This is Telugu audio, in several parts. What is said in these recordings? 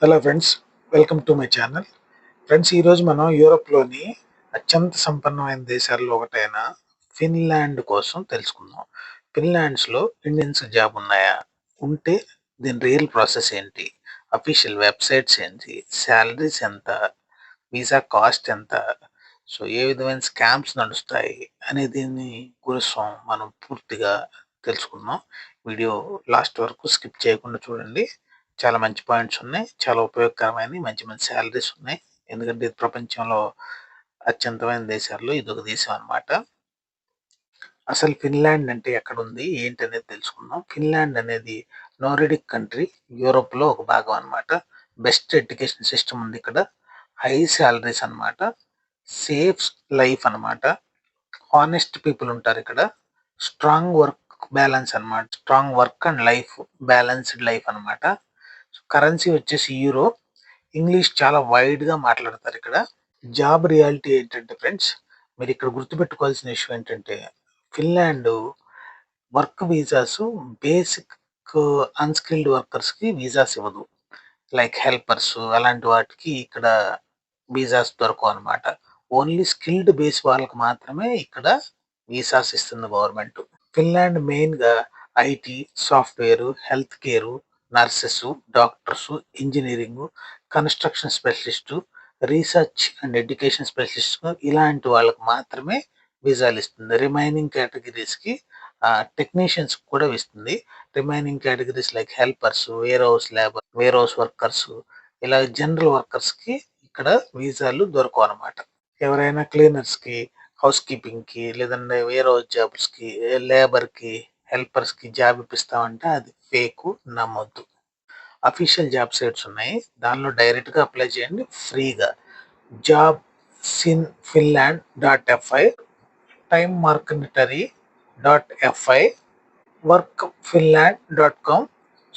Hello friends, welcome to my channel. Friends, ఈరోజు మనం యూరోప్లోని అత్యంత సంపన్నమైన దేశాల్లో ఒకటైన ఫిన్లాండ్ కోసం తెలుసుకుందాం. ఫిన్లాండ్స్లో ఇండియన్స్ జాబ్ ఉన్నాయా? ఉంటే దీని రియల్ ప్రాసెస్ ఏంటి? అఫీషియల్ వెబ్సైట్స్ ఏంటి? శాలరీస్ ఎంత? వీసా కాస్ట్ ఎంత? సో ఏ విధమైన స్కామ్స్ నడుస్తాయి అనే దీన్ని కోసం మనం పూర్తిగా తెలుసుకుందాం. వీడియో లాస్ట్ వరకు స్కిప్ చేయకుండా చూడండి. చాలా మంచి పాయింట్స్ ఉన్నాయి. చాలా ఉపయోగకరమైన మంచి మంచి శాలరీస్ ఉన్నాయి. ఎందుకంటే ఇది ప్రపంచంలో అత్యంతమైన దేశాల్లో ఇదొక దేశం అన్నమాట. అసలు ఫిన్లాండ్ అంటే ఎక్కడుంది ఏంటి అనేది తెలుసుకుందాం. ఫిన్లాండ్ అనేది నార్డిక్ కంట్రీ, యూరోప్లో ఒక భాగం అన్నమాట. బెస్ట్ ఎడ్యుకేషన్ సిస్టమ్ ఉంది ఇక్కడ. హై శాలరీస్ అన్నమాట. సేఫ్ లైఫ్ అన్నమాట. హానెస్ట్ పీపుల్ ఉంటారు ఇక్కడ. స్ట్రాంగ్ వర్క్ బ్యాలెన్స్ అన్నమాట. Strong work and life, balanced life అన్నమాట. కరెన్సీ వచ్చేసి యూరో. ఇంగ్లీష్ చాలా వైడ్గా మాట్లాడతారు ఇక్కడ. జాబ్ రియాలిటీ ఏంటంటే ఫ్రెండ్స్, మీరు ఇక్కడ గుర్తుపెట్టుకోవాల్సిన విషయం ఏంటంటే, Finland work visas basic unskilled వర్కర్స్కి వీసాస్ ఇవ్వదు. లైక్ హెల్పర్స్ అలాంటి వాటికి ఇక్కడ వీసాస్ దొరకవు అనమాట. ఓన్లీ స్కిల్డ్ బేస్ వాళ్ళకి మాత్రమే ఇక్కడ వీసాస్ ఇస్తుంది గవర్నమెంట్. ఫిన్లాండ్ మెయిన్గా IT, software, health care, nurses, doctors, engineering, construction specialist, research and education specialist ఇలాంటి వాళ్ళకి మాత్రమే వీసాలు ఇస్తుంది. రిమైనింగ్ కేటగిరీస్కి టెక్నీషియన్స్ కూడా ఇస్తుంది. Remaining categories like helpers, warehouse workers, ఇలా జనరల్ వర్కర్స్కి ఇక్కడ వీసాలు దొరకవు అనమాట. ఎవరైనా క్లీనర్స్కి, హౌస్ కీపింగ్కి, లేదంటే వేర్ హౌస్ జాబ్స్కి, లేబర్కి, హెల్పర్స్కి జాబ్ ఇప్పిస్తామంటే అది ఫేకు, నమ్మొద్దు. అఫీషియల్ జాబ్ సైట్స్ ఉన్నాయి, దానిలో డైరెక్ట్గా అప్లై చేయండి ఫ్రీగా. జాబ్ ఫిన్లాండ్.fi, టైమ్ మార్కటరీ .fi, workfinland.com.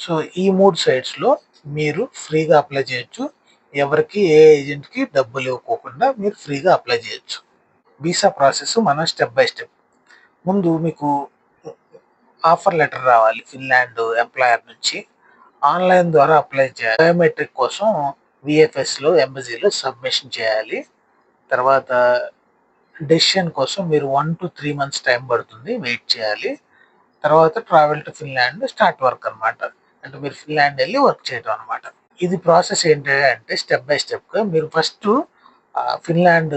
సో ఈ 3 సైట్స్లో మీరు ఫ్రీగా అప్లై చేయొచ్చు. ఎవరికి ఏ ఏజెంట్కి డబ్బులు ఇవ్వకోకుండా మీరు ఫ్రీగా అప్లై చేయొచ్చు. వీసా ప్రాసెస్ మనం స్టెప్ బై స్టెప్. ముందు మీకు ఆఫర్ లెటర్ రావాలి ఫిన్లాండ్ ఎంప్లాయర్ నుంచి. ఆన్లైన్ ద్వారా అప్లై చేయాలి. బయోమెట్రిక్ కోసం విఎఫ్ఎస్లో, ఎంబసీలో సబ్మిషన్ చేయాలి. తర్వాత డెసిషన్ కోసం మీరు 1 to 3 months టైం పడుతుంది, వెయిట్ చేయాలి. తర్వాత travel to Finland, start work అనమాట. అంటే మీరు ఫిన్లాండ్ వెళ్ళి వర్క్ చేయడం అనమాట. ఇది ప్రాసెస్ ఏంటి అంటే స్టెప్ బై స్టెప్గా మీరు ఫస్ట్ ఫిన్లాండ్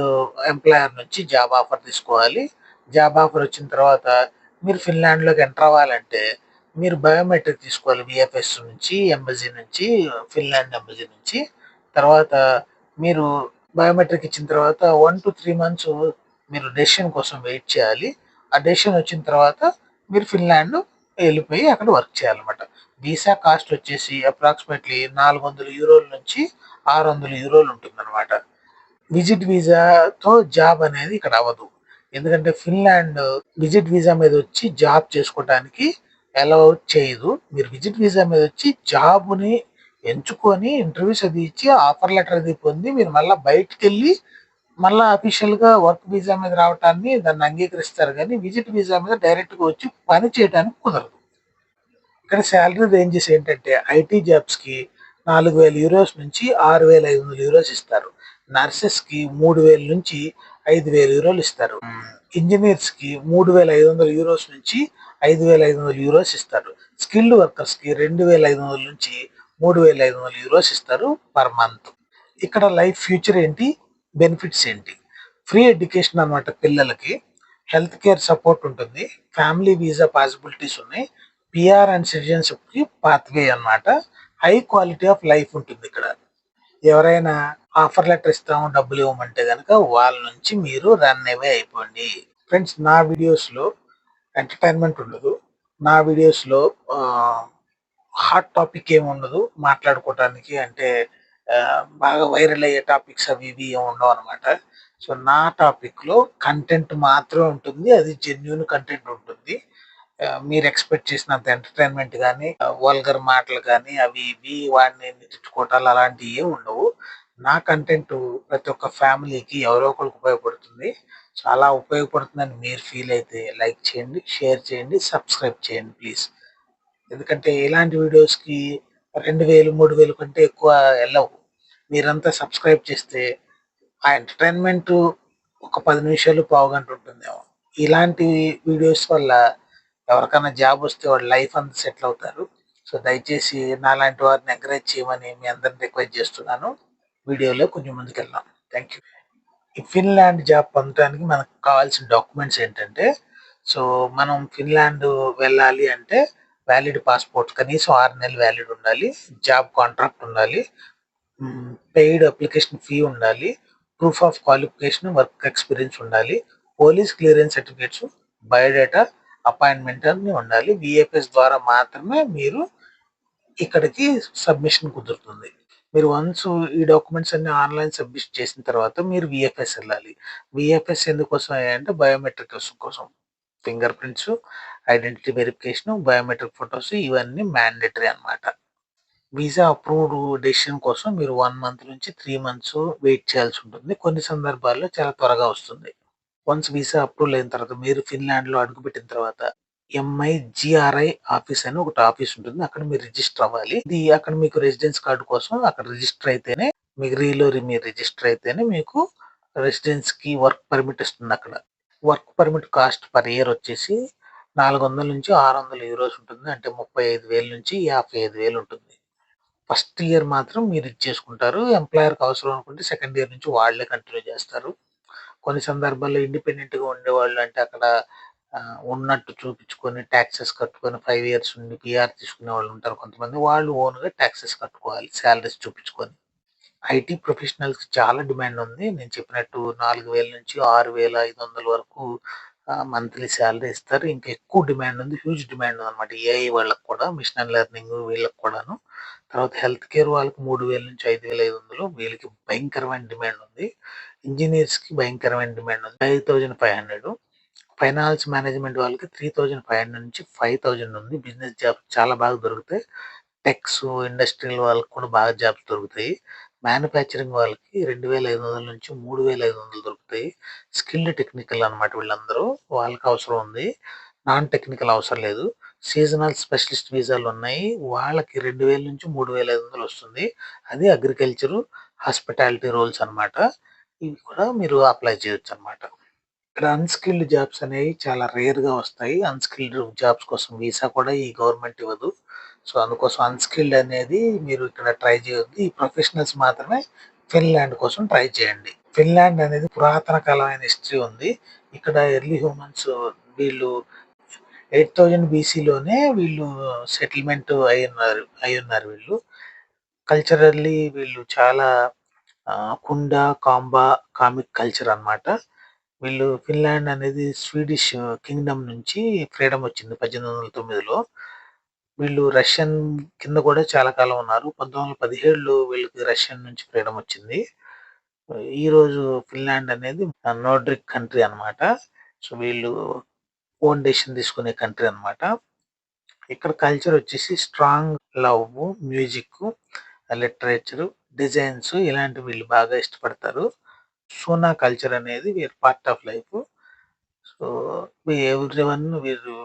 ఎంప్లాయర్ నుంచి జాబ్ ఆఫర్ తీసుకోవాలి. జాబ్ ఆఫర్ వచ్చిన తర్వాత మీరు ఫిన్లాండ్లోకి ఎంటర్ అవ్వాలంటే మీరు బయోమెట్రిక్ తీసుకోవాలి. విఎఫ్ఎస్ నుంచి, ఎంబసీ నుంచి, ఫిన్లాండ్ ఎంబసీ నుంచి. తర్వాత మీరు బయోమెట్రిక్ ఇచ్చిన తర్వాత 1 to 3 months మీరు డెసిషన్ కోసం వెయిట్ చేయాలి. ఆ డెసిషన్ వచ్చిన తర్వాత మీరు ఫిన్లాండ్ వెళ్ళిపోయి అక్కడ వర్క్ చేయాలన్నమాట. వీసా కాస్ట్ వచ్చేసి అప్రాక్సిమేట్లీ 400 యూరోల నుంచి 600 యూరోలు ఉంటుందన్నమాట. విజిట్ వీసాతో జాబ్ అనేది ఇక్కడ అవ్వదు. ఎందుకంటే ఫిన్లాండ్ విజిట్ వీసా మీద వచ్చి జాబ్ చేసుకోవడానికి అలౌ చేయదు. మీరు విజిట్ వీసా మీద వచ్చి జాబ్ని ఎంచుకొని ఇంటర్వ్యూస్ అది ఇచ్చి ఆఫర్ లెటర్ అది పొంది మీరు మళ్ళీ బయటికి వెళ్ళి మళ్ళీ అఫీషియల్గా వర్క్ వీసా మీద రావటాన్ని దాన్ని అంగీకరిస్తారు. కానీ విజిట్ వీసా మీద డైరెక్ట్గా వచ్చి పని చేయడానికి కుదరదు. ఇక్కడ శాలరీ రేంజెస్ ఏంటంటే ఐటీ జాబ్స్కి 4000 యూరోస్ నుంచి 6500 యూరోస్ ఇస్తారు. నర్సెస్కి 3000 నుంచి 5000 యూరోలు ఇస్తారు. ఇంజనీర్స్కి 3500 యూరోస్ నుంచి 5500 యూరోస్ ఇస్తారు. స్కిల్డ్ వర్కర్స్కి 2500 నుంచి 3500 యూరోస్ ఇస్తారు పర్ మంత్. ఇక్కడ లైఫ్ ఫ్యూచర్ ఏంటి, బెనిఫిట్స్ ఏంటి? ఫ్రీ ఎడ్యుకేషన్ అనమాట పిల్లలకి. హెల్త్ కేర్ సపోర్ట్ ఉంటుంది. ఫ్యామిలీ వీసా పాసిబిలిటీస్ ఉన్నాయి. పిఆర్ అండ్ సిటిజన్షిప్కి పాత్వే అనమాట. హై క్వాలిటీ ఆఫ్ లైఫ్ ఉంటుంది ఇక్కడ. ఎవరైనా ఆఫర్ లెటర్ ఇస్తాము డబ్బులు ఇవ్వమంటే కనుక వాళ్ళ నుంచి మీరు రన్ అవే అయిపోండి. ఫ్రెండ్స్, నా వీడియోస్లో ఎంటర్టైన్మెంట్ ఉండదు. నా వీడియోస్లో హాట్ టాపిక్ ఏమి ఉండదు మాట్లాడుకోవటానికి. అంటే బాగా వైరల్ అయ్యే టాపిక్స్ అవి ఇవి ఏమి ఉండవు అనమాట. సో నా టాపిక్లో కంటెంట్ మాత్రమే ఉంటుంది. అది జెన్యున్ కంటెంట్ ఉంటుంది. మీరు ఎక్స్పెక్ట్ చేసినంత ఎంటర్టైన్మెంట్ కానీ, వల్గర్ మాటలు కానీ, అవి ఇవి వాడిని తిట్టుకోవటాలు అలాంటివి ఏమి ఉండవు. నా కంటెంట్ ప్రతి ఒక్క ఫ్యామిలీకి ఎవరో ఒకరికి ఉపయోగపడుతుంది. చాలా ఉపయోగపడుతుందని మీరు ఫీల్ అయితే లైక్ చేయండి, షేర్ చేయండి, సబ్స్క్రైబ్ చేయండి ప్లీజ్. ఎందుకంటే ఇలాంటి వీడియోస్కి 2000, 3000 కంటే ఎక్కువ ఎళ్ళవు. మీరంతా సబ్స్క్రైబ్ చేస్తే ఆ ఎంటర్‌టైన్‌మెంటు ఒక 10 నిమిషాలు, పావుగంట ఉంటుందేమో. ఇలాంటి వీడియోస్ వల్ల ఎవరికన్నా జాబొస్తే వాళ్ళ లైఫ్ అంతా సెటిల్ అవుతారు. సో, దయచేసి నాలాంటి వారిని ఎంకరేజ్ చేయమని మీ అందరిని రిక్వెస్ట్ చేస్తున్నాను. వీడియోలో కొంచెం ముందుకెళ్దాం. Thank you. ఈ ఫిన్లాండ్ జాబ్ పొందటానికి మనకు కావాల్సిన డాక్యుమెంట్స్ ఏంటంటే, సో, మనం ఫిన్లాండ్ వెళ్ళాలి అంటే వ్యాలిడ్ పాస్‌పోర్ట్ కనీసం 6 నెలలు వ్యాలిడ్ ఉండాలి. జాబ్ కాంట్రాక్ట్ ఉండాలి. పెయిడ్ అప్లికేషన్ ఫీ ఉండాలి. Proof of qualification, work experience ఉండాలి. Police clearance certificates, biodata, appointment అన్నీ ఉండాలి. వీఎఫ్ఎస్ ద్వారా మాత్రమే మీరు ఇక్కడికి సబ్మిషన్ కుదురుతుంది. మీరు వన్స్ ఈ డాక్యుమెంట్స్ అన్ని ఆన్‌లైన్ సబ్మిట్ చేసిన తర్వాత మీరు వీఎఫ్ఎస్ ఎళ్ళాలి. వీఎఫ్ఎస్ ఎందుకోసం అంటే బయోమెట్రిక్స్ కోసం. Finger prints, identity verification, biometric photos ఇవన్నీ మ్యాండేటరీ అన్నమాట. వీసా అప్రూవ్డ్ డెసిషన్ కోసం మీరు 1 మంత్ నుంచి 3 మంత్స్ వెయిట్ చేయాల్సి ఉంటుంది. కొన్ని సందర్భాల్లో చాలా త్వరగా వస్తుంది. వన్స్ వీసా అప్రూవల్ అయిన తర్వాత మీరు ఫిన్లాండ్‌లో అడుగుపెట్టిన తర్వాత ఎంఐజీఆర్ఐ ఆఫీస్ అని ఒకటి ఆఫీస్ ఉంటుంది. అక్కడ మీరు రిజిస్టర్ అవ్వాలి. ఇది అక్కడ మీకు రెసిడెన్స్ కార్డ్ కోసం అక్కడ రిజిస్టర్ అయితేనే మీకు మీరు రిజిస్టర్ అయితేనే మీకు రెసిడెన్స్‌కి వర్క్ పర్మిట్ ఇస్తుంది అక్కడ. Work permit cost per year వచ్చేసి 400-600 యూరోస్ ఉంటుంది. అంటే 35,000-55,000 ఉంటుంది. ఫస్ట్ ఇయర్ మాత్రం మీరు ఇచ్చేసుకుంటారు. ఎంప్లాయర్‌కి అవసరం అనుకుంటే సెకండ్ ఇయర్ నుంచి వాళ్ళే కంటిన్యూ చేస్తారు. కొన్ని సందర్భాల్లో ఇండిపెండెంట్‌గా ఉండేవాళ్ళు అంటే అక్కడ ఉన్నట్టు చూపించుకొని టాక్సెస్ కట్టుకొని 5 ఇయర్స్ ఉండి పీఆర్ తీసుకునే వాళ్ళు ఉంటారు కొంతమంది. వాళ్ళు ఓన్‌గా టాక్సెస్ కట్టుకోవాలి సాలరీస్ చూపించుకొని. ఐటీ ప్రొఫెషనల్స్‌కి చాలా డిమాండ్ ఉంది. నేను చెప్పినట్టు 4,000-6,500 వరకు మంత్లీ సాలరీ ఇస్తారు. ఇంకా ఎక్కువ డిమాండ్ ఉంది. హ్యూజ్ డిమాండ్ ఉందన్నమాట. ఏఐ వాళ్ళకి కూడా మిషన్ లెర్నింగ్ వీళ్ళకి కూడాను. తర్వాత హెల్త్ కేర్ వాళ్ళకి 3,000-5,500 వీళ్ళకి భయంకరమైన డిమాండ్ ఉంది. ఇంజినీర్స్‌కి భయంకరమైన డిమాండ్ ఉంది. 5,500. ఫైనాన్స్ మేనేజ్మెంట్ వాళ్ళకి 3,500-5,000 ఉంది. బిజినెస్ జాబ్స్ చాలా బాగా దొరుకుతాయి. టెక్స్, ఇండస్ట్రియల్ వాళ్ళకి కూడా బాగా జాబ్స్ దొరుకుతాయి. మ్యానుఫ్యాక్చరింగ్ వాళ్ళకి 2,500-3,500 దొరుకుతాయి. స్కిల్డ్ టెక్నికల్ అన్నమాట వీళ్ళందరూ. వాళ్ళకి అవసరం ఉంది. నాన్ టెక్నికల్ అవసరం లేదు. సీజనల్ స్పెషలిస్ట్ వీసాలు ఉన్నాయి. వాళ్ళకి 2,000-3,500 వస్తుంది. అది అగ్రికల్చరు, హాస్పిటాలిటీ రోల్స్ అన్నమాట. ఇవి కూడా మీరు అప్లై చేయొచ్చన్నమాట. ఇక్కడ అన్‌స్కిల్డ్ జాబ్స్ అనేవి చాలా రేర్‌గా వస్తాయి. అన్‌స్కిల్డ్ జాబ్స్ కోసం వీసా కూడా ఈ గవర్నమెంట్ ఇవ్వదు. సో, అందుకోసం అన్‌స్కిల్డ్ అనేది మీరు ఇక్కడ ట్రై చేయొద్దు. ఈ ప్రొఫెషనల్స్ మాత్రమే ఫిన్లాండ్ కోసం ట్రై చేయండి. ఫిన్లాండ్ అనేది పురాతన కాలమైన హిస్టరీ ఉంది. ఇక్కడ ఎర్లీ హ్యూమన్స్ వీళ్ళు 8000 బీసీలోనే వీళ్ళు సెటిల్మెంట్ అయ్యున్నారు వీళ్ళు. కల్చరల్లీ వీళ్ళు చాలా కుండ, కామిక్ కల్చర్ అన్నమాట. వీళ్ళు ఫిన్లాండ్ అనేది స్వీడిష్ కింగ్‌డమ్ నుంచి ఫ్రీడమ్ వచ్చింది 1809లో. వీళ్ళు రష్యన్ కింద కూడా చాలా కాలం ఉన్నారు. 1917లో వీళ్ళకి రష్యన్ నుంచి ఫ్రీడమ్ వచ్చింది. ఈరోజు ఫిన్లాండ్ అనేది నోర్డిక్ కంట్రీ అన్నమాట. సో, వీళ్ళు ఓన్ డెసిషన్ తీసుకునే కంట్రీ అన్నమాట. ఇక్కడ కల్చర్ వచ్చేసి strong love, music, literature, designs ఇలాంటివి వీళ్ళు బాగా ఇష్టపడతారు. సోనా కల్చర్ అనేది వీరి part of life. So, everyone వీరు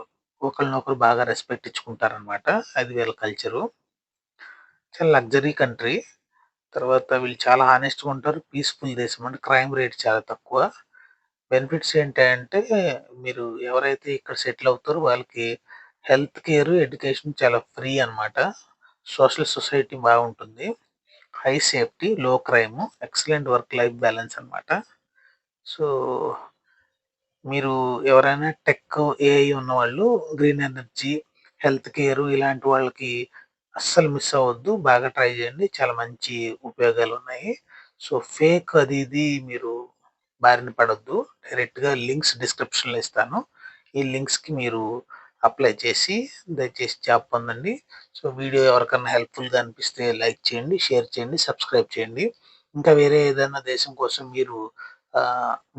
ఒకళ్ళనొకరు బాగా రెస్పెక్ట్ ఇచ్చుకుంటారనమాట. అది వీళ్ళ కల్చరు. చాలా లగ్జరీ కంట్రీ. తర్వాత వీళ్ళు చాలా హానెస్ట్‌గా ఉంటారు. పీస్‌ఫుల్ దేశం అంటే క్రైమ్ రేట్ చాలా తక్కువ. బెనిఫిట్స్ ఏంటంటే మీరు ఎవరైతే ఇక్కడ సెటిల్ అవుతారో వాళ్ళకి హెల్త్ కేర్, ఎడ్యుకేషన్ చాలా ఫ్రీ అన్నమాట. సోషల్ సొసైటీ బాగుంటుంది. హై సేఫ్టీ, లో crime, excellent work life balance అన్నమాట. సో, మీరు ఎవరైనా టెక్, ఏఐ ఉన్నవాళ్ళు గ్రీన్ ఎనర్జీ, హెల్త్ కేర్ ఇలాంటి వాళ్ళకి అస్సలు మిస్ అవ్వద్దు. బాగా ట్రై చేయండి. చాలా మంచి ఉపయోగాలున్నాయి. సో, ఫేక్ అది ఇది మీరు బారిన పడొద్దు. డైరెక్ట్‌గా లింక్స్ డిస్క్రిప్షన్‌లో ఇస్తాను. ఈ లింక్స్‌కి మీరు అప్లై చేసి దయచేసి జాబ్ పొందండి. సో, వీడియో ఎవరికన్నా హెల్ప్‌ఫుల్‌గా అనిపిస్తే లైక్ చేయండి, షేర్ చేయండి, సబ్స్క్రైబ్ చేయండి. ఇంకా వేరే ఏదైనా దేశం కోసం మీరు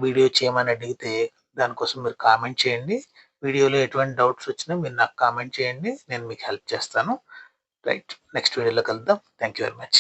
వీడియో చేయమని అడిగితే దానికోసం మీరు కామెంట్ చేయండి. వీడియోలో ఎటువంటి డౌట్స్ వచ్చినా మీరు నాకు కామెంట్ చేయండి. నేను మీకు హెల్ప్ చేస్తాను. రైట్. నెక్స్ట్ వీడియోలో కలుద్దాం. Thank you very much.